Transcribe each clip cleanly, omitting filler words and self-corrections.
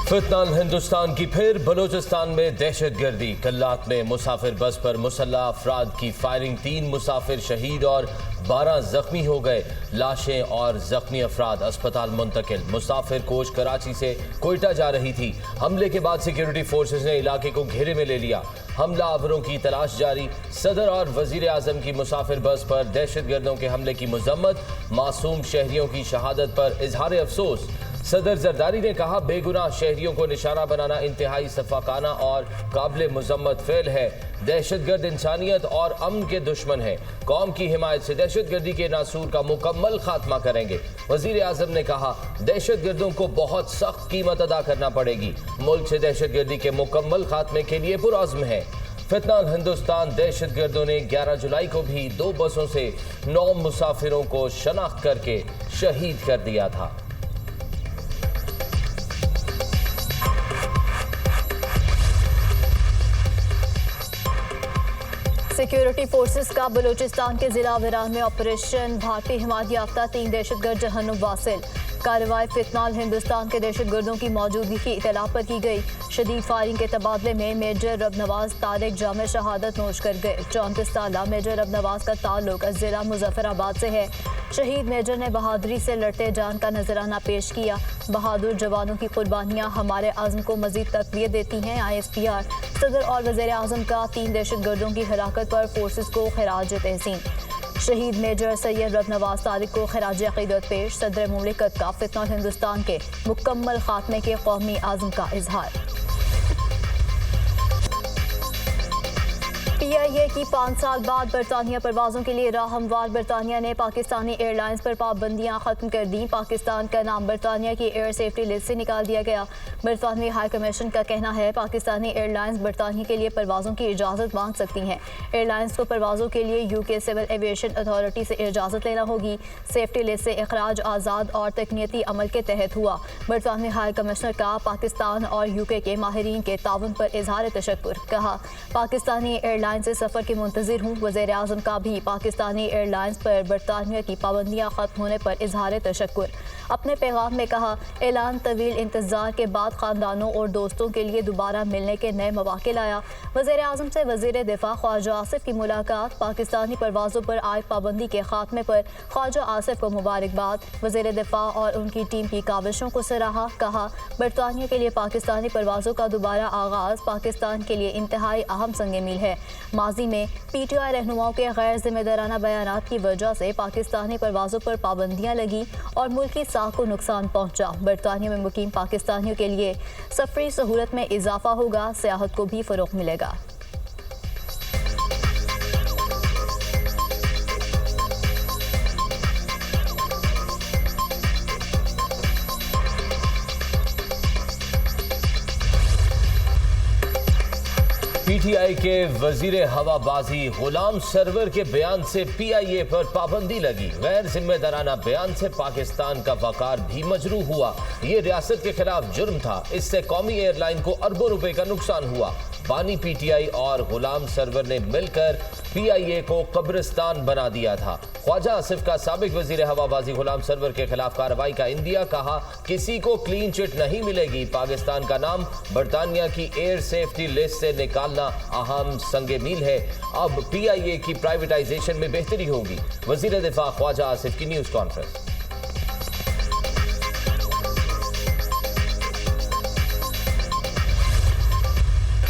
फितनान हिंदुस्तान की फिर बलोचिस्तान में दहशतगर्दी। कल्लात में मुसाफिर बस पर मुसल्लह अफराद की फायरिंग, 3 मुसाफिर शहीद और 12 जख्मी हो गए। लाशें और जख्मी अफराद अस्पताल मुंतकिल। मुसाफिर कोच कराची से कोयटा जा रही थी। हमले के बाद सिक्योरिटी फोर्सेज ने इलाके को घेरे में ले लिया। हमला आवरों की तलाश जारी। सदर और वजीर आजम की मुसाफिर बस पर दहशतगर्दों के हमले की मजम्मत। मासूम शहरियों की शहादत पर इजहार अफसोस। सदर जरदारी ने कहा, बेगुनाह शहरियों को निशाना बनाना इंतहाई सफाकाना और काबिल मुजम्मत फेल है। दहशतगर्द इंसानियत और अमन के दुश्मन है। कौम की हिमायत से दहशतगर्दी के नासूर का मुकम्मल खात्मा करेंगे। वजीर आजम ने कहा, दहशतगर्दों को बहुत सख्त कीमत अदा करना पड़ेगी। मुल्क से दहशतगर्दी के मुकम्मल खात्मे के लिए पुरअज़्म है। फितनान हिंदुस्तान दहशतगर्दों ने 11 जुलाई को भी 2 बसों से 9 मुसाफिरों को शनाख्त करके शहीद कर दिया था। सिक्योरिटी फोर्सेस का बलूचिस्तान के जिला विरान में ऑपरेशन। भारतीय हिमायत याफ्ता 3 दहशतगर्द जहन्नुम वासिल। कार्रवाई फितनान हिंदुस्तान के दहशतगर्दों की मौजूदगी की इतला पर की गई। शदीद फायरिंग के तबादले में मेजर रबनवाज तारिक जाम शहादत नोश कर गए। 34 साला मेजर रबनवाज का ताल्लुक जिला मुजफ्फराबाद से है। शहीद मेजर ने बहादुरी से लड़ते जान का नजराना पेश किया। बहादुर जवानों की कुर्बानियाँ हमारे आज़म को मजीद तक़वियत देती हैं। ISPR सदर और वज़ीर आज़म का 3 दहशतगर्दों की हलाकत पर फोर्सेस को खिराज तहसीन। शहीद मेजर सैयद रबनवाज तारिक को खिराज अक़ीदत पेश। सदर मुमलिकत का फितनान हिंदुस्तान के मुकम्मल खात्मे के कौमी आज़म का इजहार। PIA की 5 साल बाद बरतानिया परवाज़ों के लिए राह हमवार। बरतानिया ने पाकिस्तानी एयरलाइंस पर पाबंदियां ख़त्म कर दी। पाकिस्तान का नाम बरतानिया की एयर सेफ्टी लिस्ट से निकाल दिया गया। बरतानवी हाई कमीशन का कहना है, पाकिस्तानी एयरलाइंस बरतानिया के लिए परवाज़ों की इजाज़त मांग सकती हैं। एयरलाइंस को परवाज़ों के लिए UK सिविल एविएशन अथॉरिटी से इजाज़त लेना होगी। सेफ्टी लिस्ट से अखराज आज़ाद और तकनीती अमल के तहत हुआ। बरतानवी हाई कमिश्नर का पाकिस्तान और UK के माहिरीन के ताउन पर इजहार तशक्कुर। कहा, पाकिस्तानी एयरलाइंस से सफ़र के मुंतज़िर हूँ। वज़ीर आज़म का भी पाकिस्तानी एयरलाइंस पर बरतानिया की पाबंदियाँ ख़त्म होने पर इजहार तशक्कुर। अपने पैगाम में कहा, ऐलान तवील इंतज़ार के बाद ख़ानदानों और दोस्तों के लिए दोबारा मिलने के नए मौक़े लाया। वज़ीर आज़म से वज़ीर दिफ़ा ख्वाजा आसिफ की मुलाकात। पाकिस्तानी परवाज़ों पर आयद पाबंदी के खात्मे पर ख्वाजा आसिफ को मुबारकबाद। वज़ीर दिफ़ा और उनकी टीम की काविशों को सराहा। कहा, बरतानिया के लिए पाकिस्तानी परवाज़ों का दोबारा आगाज़ पाकिस्तान के लिए इंतहाई अहम संग मील है। माजी में PTI रहनुमाओं के गैर जिम्मेदाराना बयानात की वजह से पाकिस्तानी परवाज़ों पर पाबंदियाँ लगी और मुल्की साख को नुकसान पहुँचा। बरतानिया में मुकीम पाकिस्तानियों के लिए सफरी सहूलत में इजाफा होगा। सियाहत को भी फ़रोग़ मिलेगा। PTI के वजीर हवाबाजी गुलाम सरवर के बयान से PIA पर पाबंदी लगी। गैर जिम्मेदाराना बयान से पाकिस्तान का वकार भी मजरूह हुआ। ये रियासत के खिलाफ जुर्म था। इससे कौमी एयरलाइन को अरबों रुपए का नुकसान हुआ। बानी PTI और गुलाम सरवर ने मिलकर PIA को कब्रिस्तान बना दिया था। ख्वाजा आसिफ का साबिक वजीर हवाबाजी गुलाम सरवर के खिलाफ कार्रवाई का इंदिया। कहा, किसी को क्लीन चिट नहीं मिलेगी। पाकिस्तान का नाम बरतानिया की एयर सेफ्टी लिस्ट से निकालना अहम संगे मील है। अब PIA की प्राइवेटाइजेशन में बेहतरी होगी। वजीर दिफा ख्वाजा आसिफ की न्यूज कॉन्फ्रेंस।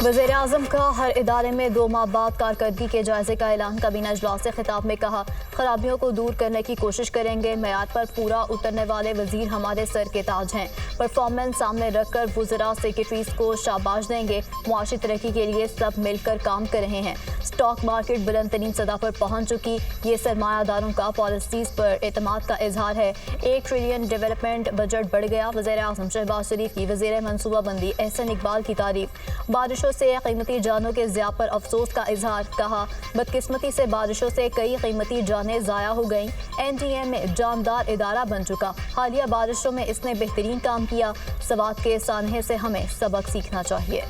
वज़ीर आज़म का हर इदारे में 2 माह बाद कारकर्दगी के जायजे का ऐलान। काबीना इजलास से खिताब में कहा, खराबियों को दूर करने की कोशिश करेंगे। मैयार पर पूरा उतरने वाले वजीर हमारे सर के ताज हैं। परफॉर्मेंस सामने रखकर वज़रा सेक्रेटरीज को शाबाश देंगे। मुआशी तरक्की के लिए सब मिलकर काम कर रहे हैं। स्टॉक मार्केट बुलंद तरीन सतह पर पहुँच चुकी। ये सरमायादारों का पॉलिसीज पर एतमाद का इजहार है। 1 ट्रिलियन डेवलपमेंट बजट बढ़ गया। वज़ीर आज़म शहबाज शरीफ की वज़ीर मनसूबाबंदी एहसन इकबाल की तारीफ। बारिशों से कीमती जानों के ज़िया पर अफसोस का इजहार। कहा, बदकिस्मती से बारिशों से कई कीमती जानें ज़ाया हो गईं। NDA में जानदार इदारा बन चुका। हालिया बारिशों में इसने बेहतरीन काम किया। सवात के सानहे से हमें सबक सीखना चाहिए।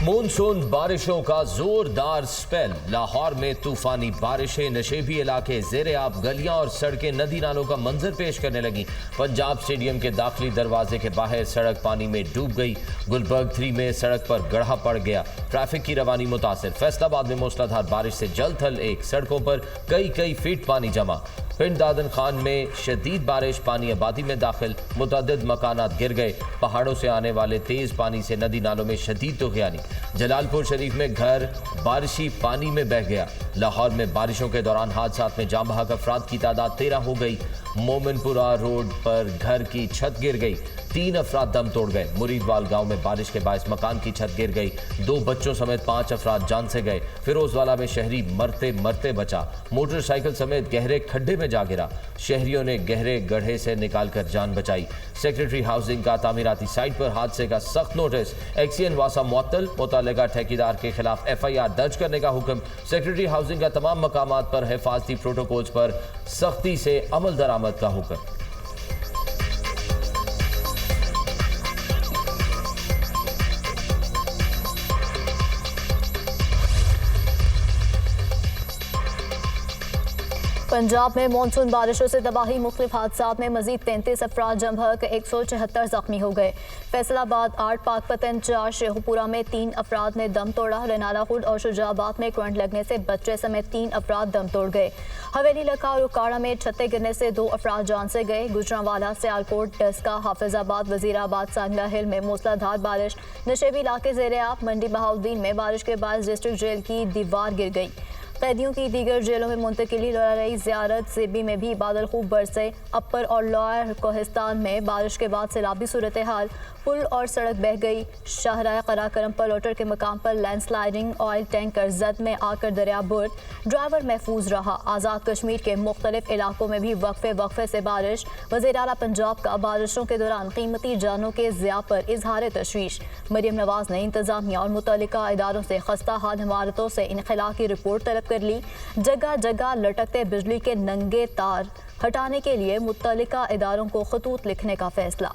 मानसून बारिशों का जोरदार स्पेल। लाहौर में तूफानी बारिशें, नशेबी इलाके ज़ेरे आब, गलियां और सड़कें नदी नालों का मंजर पेश करने लगी। पंजाब स्टेडियम के दाखिली दरवाजे के बाहर सड़क पानी में डूब गई। गुलबर्ग 3 में सड़क पर गड्ढा पड़ गया। ट्रैफिक की रवानी मुतासिर। फैसलाबाद में मूसलाधार बारिश से जल थल एक, सड़कों पर कई फीट पानी जमा। पिंड दादन खान में शदीद बारिश, पानी आबादी में दाखिल, मुतअद्दिद मकानात गिर गए। पहाड़ों से आने वाले तेज पानी से नदी नालों में शदीद तूफ़ानी। जलालपुर शरीफ में घर बारिशी पानी में बह गया। लाहौर में बारिशों के दौरान हादसात में जाँ बहक अफराद की तादाद 13 हो गई। मोमिनपुरा रोड पर घर की छत गिर गई, 3 अफराद दम तोड़ गए। मुरीदवाल गांव में बारिश के बायस मकान की छत गिर गई, 2 बच्चों समेत 5 अफराद जान से गए। फिरोजवाला में शहरी मरते मरते बचा, मोटरसाइकिल समेत गहरे खड्डे में जा गिरा। शहरियों ने गहरे गड्ढे से निकालकर जान बचाई। सेक्रेटरी हाउसिंग का तामीराती साइट पर हादसे का सख्त नोटिस। एक्सीएन वासा मुअत्तल, मुतल्लिका ठेकेदार के खिलाफ FIR दर्ज करने का हुक्म। सेक्रेटरी हाउसिंग का तमाम मकामात पर हिफाजती प्रोटोकॉल्स पर सख्ती से अमल दरामद का हुक्म। पंजाब में मानसून बारिशों से तबाही, मुख्तलिफ हादसात में मजीद 33 अफराद जम बहक 174 जख्मी हो गए। फैसलाबाद 8, पाकपतन 4, शेखुपुरा में 3 अफराद ने दम तोड़ा। रनाला खुर्द और शुजाबाद में करंट लगने से बच्चे समेत 3 अफराद दम तोड़ गए। हवेली लखा और उकाड़ा में छत्ते गिरने से 2 अफराद जान से गए। गुजरांवाला, सियालकोट, डस्का, हाफिजाबाद, वजीराबाद, सांगला हिल में मूसलाधार बारिश। नशेबी इलाके ज़ेरे आब। मंडी बहाउद्दीन में बारिश के बाद डिस्ट्रिक्ट जेल की दीवार गिर गई। कैदियों की दीगर जेलों में मुंतकिली रही ज़ियारत। ज़ेबी में भी बादल खूब बरसे। अपर और लोअर कोहिस्तान में बारिश के बाद सैलाबी सूरत हाल। पुल और सड़क बह गई। शाहराह कराकरम पर लोटर के मकाम पर लैंडस्लाइडिंग। ऑयल टैंकर जद में आकर दरिया बुर्द, ड्राइवर महफूज रहा। आज़ाद कश्मीर के मुख्तलिफ इलाकों में भी वक्फे से बारिश। वज़ीर आला पंजाब का बारिशों के दौरान कीमती जानों के ज़िया पर इजहार तशवीश। मरियम नवाज ने इंतजामिया और मुतल्लिका इदारों से खस्ता हाल इमारतों से इनखला की रिपोर्ट तलब कर ली। जगह जगह लटकते बिजली के नंगे तार हटाने के लिए मुतल्लिका इदारों को खतूत लिखने का फैसला।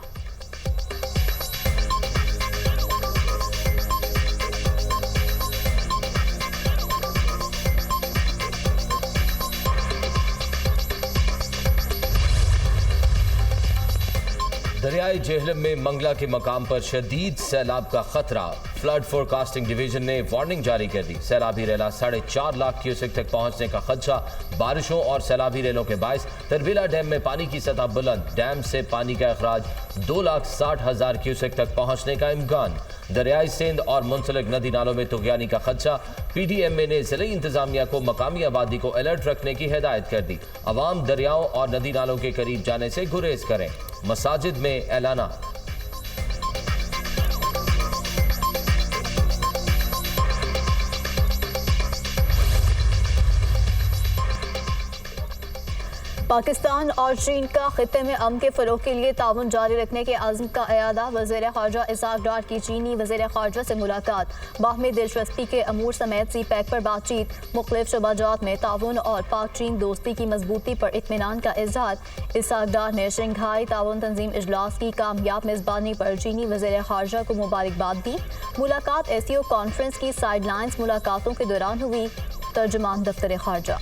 दरियाई जेहलम में मंगला के मकाम पर शदीद सैलाब का खतरा। फ्लड फोरकास्टिंग डिवीजन ने वार्निंग जारी कर दी। सैलाबी रेला 4.5 लाख क्यूसेक तक पहुंचने का खदशा। बारिशों और सैलाबी रेलों के बायस तरबीला डैम में पानी की सतह बुलंद। डैम से पानी का अखराज 2,60,000 क्यूसेक तक पहुंचने का इम्कान। दरियाई सिंध और मुंसलिक नदी नालों में तुगयानी का खदशा। PDMA ने जिले इंतजामिया को मकामी आबादी को अलर्ट रखने की हिदायत कर दी। अवाम दरियाओं और नदी नालों के करीब जाने से गुरेज करें। मसाजिद में ऐलाना। पाकिस्तान और चीन का खित्ते में अमन के फ़रोग़ के लिए ताउन जारी रखने के अज़्म का अयादा। वज़ीर ख़ारजा इसहाक़ डार की चीनी वज़ीर ख़ारजा से मुलाकात। बाहमी दिलचस्पी के अमूर समेत CPEC पर बातचीत। मुख्तलिफ शोबाजात में ताउन और पाक चीन दोस्ती की मजबूती पर इत्मीनान का इज़हार। इसहाक़ डार ने शंघाई ताउन तंजीम इजलास की कामयाब मेज़बानी पर चीनी वज़ीर ख़ारजा को मुबारकबाद दी। मुलाकात SCO कॉन्फ्रेंस की साइडलाइंस मुलाकातों के दौरान हुई। तर्जुमान दफ्तर ख़ारजा।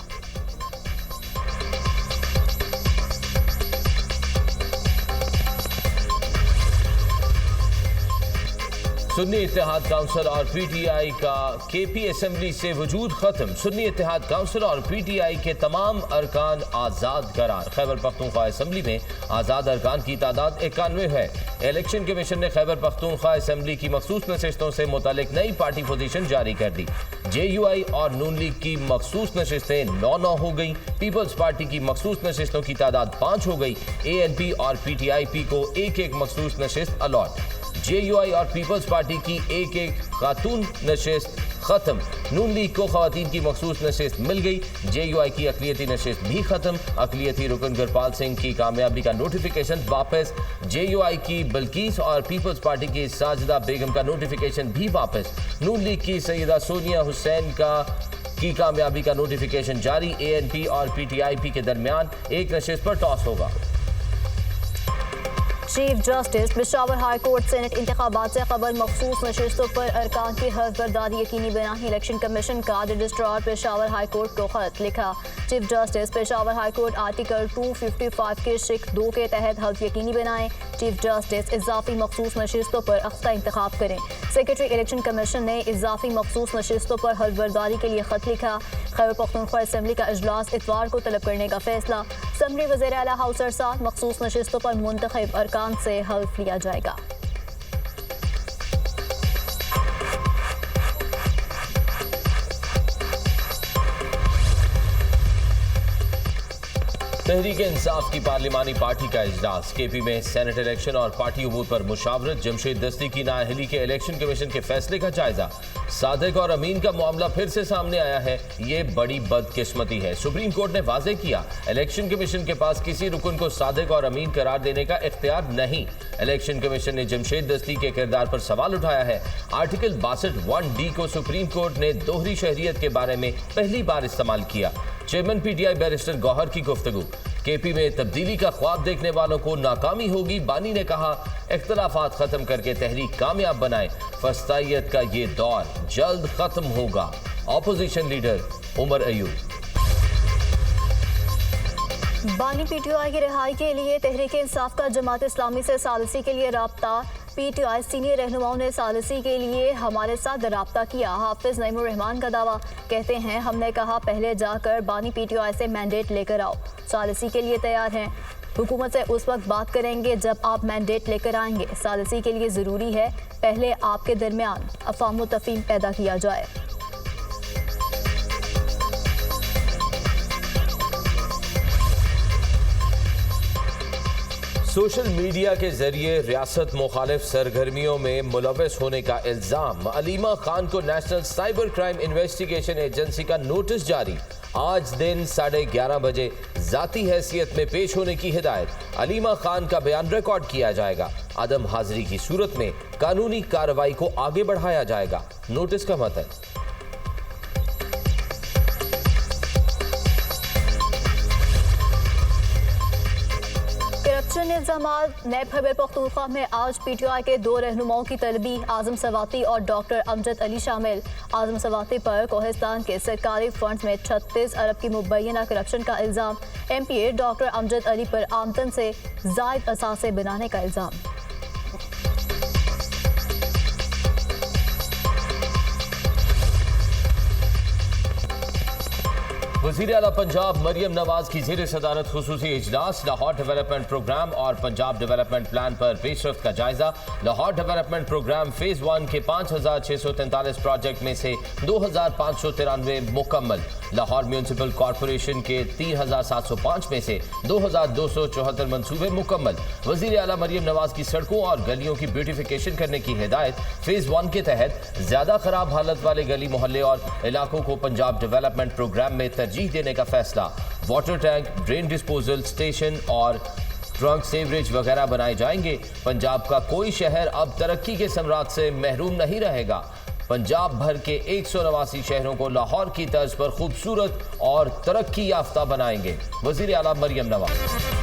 सुन्नी इत्तेहाद काउंसिल और PTI का KP असेंबली से वजूद खत्म। सुन्नी इत्तेहाद काउंसिल और PTI के तमाम अरकान आज़ाद करार। खैबर पख्तूनख्वा असेंबली में आज़ाद अरकान की तादाद 91 है। इलेक्शन कमीशन ने खैबर पख्तूनख्वा असेंबली की मखसूस नशिस्तों से मुतालिक नई पार्टी पोजीशन जारी कर दी। JUI और नून लीग की मखसूस नशिस्तें 9-9 हो गई। पीपल्स पार्टी की मखसूस नशिस्तों की तादाद 5 हो गई। ANP और PTIP को एक मखसूस नशिस्त अलॉट। JUI और पीपल्स पार्टी की एक खातून नशिस्त खत्म। नून लीग को खवातीन की मखसूस नशिस्त मिल गई। JUI की अक़लियती नशिस्त भी खत्म। अक़लियती रुकन गुरपाल सिंह की कामयाबी का नोटिफिकेशन वापस। JUI की बल्कीस और पीपल्स पार्टी की साजिदा बेगम का नोटिफिकेशन भी वापस। नून लीग की सैयदा सोनिया हुसैन की कामयाबी का नोटिफिकेशन जारी। ANP और PTIP के दरमियान एक नशिस्त पर टॉस होगा। Chief justice Peshawar high court senate इंतखाबात से कबल मखसूस नशिस्तों पर अरकान की हर्फबरदारी यकीनी बनाने इलेक्शन कमीशन का रजिस्ट्रार पेशावर हाई कोर्ट को खत लिखा। Chief justice Peshawar high court article 255 के शिक 2 के तहत हल्फ यकीनी बनाएं। चीफ जस्टिस इजाफी मखसूस नशिस्तों पर अख्ता इंतखाब करें। सेक्रेटरी इलेक्शन कमीशन ने इजाफी मखसूस नशिस्तों पर हल्फबरदारी के लिए खत लिखा। खैबर पख्तूनख्वा असम्बली का इजलास इतवार को तलब करने का फैसला। असम्बली वज़ीर आला हाउस अरसाल मखसूस नशिस्तों पर मुंतखब अरकान से हल्फ लिया जाएगा। तहरीक इंसाफ की पार्लिमानी पार्टी का इजलास। केपी में सेनेट इलेक्शन और पार्टी अमूर पर मुशावरत। जमशेद दस्ती की नाअहली के इलेक्शन कमीशन के फैसले का जायजा। सादिक और अमीन का मामला फिर से सामने आया है, ये बड़ी बदकिस्मती है। सुप्रीम कोर्ट ने वाजे किया, इलेक्शन कमीशन के पास किसी रुकन को सादिक और अमीन करार देने का इख्तियार नहीं। इलेक्शन कमीशन ने जमशेद दस्ती के किरदार पर सवाल उठाया है। आर्टिकल 62(1)D को सुप्रीम कोर्ट ने दोहरी शहरियत के बारे में पहली बार इस्तेमाल किया। चेयरमैन पीटीआई बैरिस्टर गौहर की गुफ्तगू। केपी में तब्दीली का ख्वाब देखने वालों को नाकामी होगी। बानी ने कहा, इख्तलाफात खत्म करके तहरीक कामयाब बनाए। फस्तायत का ये दौर जल्द खत्म होगा। Opposition leader Umar Ayub. बानी पीटीआई की रिहाई के लिए तहरीक इंसाफ का जमात इस्लामी से सालिसी के लिए राब्ता। पीटीआई सीनियर रहनुमाओं ने सालिसी के लिए हमारे साथ राब्ता किया। हाफिज नईमुर रहमान का दावा, कहते हैं हमने कहा पहले जाकर बानी पीटीआई से मैंडेट लेकर आओ। सालिसी के लिए तैयार हैं। हुकूमत से उस वक्त बात करेंगे जब आप मैंडेट लेकर आएंगे। सालिसी के लिए ज़रूरी है पहले आपके दरमियान अफ़ाम तफ़हीम पैदा किया जाए। सोशल मीडिया के जरिए रियासत मुखालिफ सरगर्मियों में मुलव्वस होने का इल्जाम। अलीमा खान को national cyber crime investigation agency का नोटिस जारी। आज दिन 11:30 बजे जाती हैसियत में पेश होने की हिदायत। अलीमा खान का बयान रिकॉर्ड किया जाएगा। अदम हाजिरी की सूरत में कानूनी कार्रवाई को आगे बढ़ाया जाएगा। नोटिस का मतलब करप्शन इल्जामात। नैब खैबर पख्तूनख्वा में आज पीटीआई के 2 रहनुमाओं की तलबी, आजम सवाती और डॉक्टर अमजद अली शामिल। आजम सवाती पर कोहिस्तान के सरकारी फंड्स में 36 अरब की मुबैना करप्शन का इल्ज़ाम। एमपीए डॉक्टर अमजद अली पर आमदन से ज़ायद असासे बनाने का इल्ज़ाम। वज़ीर आला पंजाब मरियम नवाज की ज़ेर सदारत खुसूसी इजलास। लाहौर डेवलपमेंट प्रोग्राम और पंजाब डेवलपमेंट प्लान पर पेशरफ्त का जायजा। लाहौर डेवलपमेंट प्रोग्राम फेज़ 1 के 5643 प्रोजेक्ट में से 2593 मुकम्मल। लाहौर म्यूनसिपल कॉरपोरेशन के 3705 में से 2274 मनसूबे मुकम्मल। वज़ीर आला मरियम नवाज की सड़कों और गलियों की ब्यूटिफिकेशन करने की हिदायत। फेज़ 1 के तहत ज़्यादा खराब हालत वाले गली मोहल्ले और इलाकों को पंजाब डेवलपमेंट प्रोग्राम में तरजीह देने का फैसला। Water tank, drain disposal station और ट्रंक सेवरेज वगैरह बनाए जाएंगे। पंजाब का कोई शहर अब तरक्की के समरात से महरूम नहीं रहेगा। पंजाब भर के 189 शहरों को लाहौर की तर्ज पर खूबसूरत और तरक्की याफ्ता बनाएंगे। वज़ीर आला मरियम नवाज।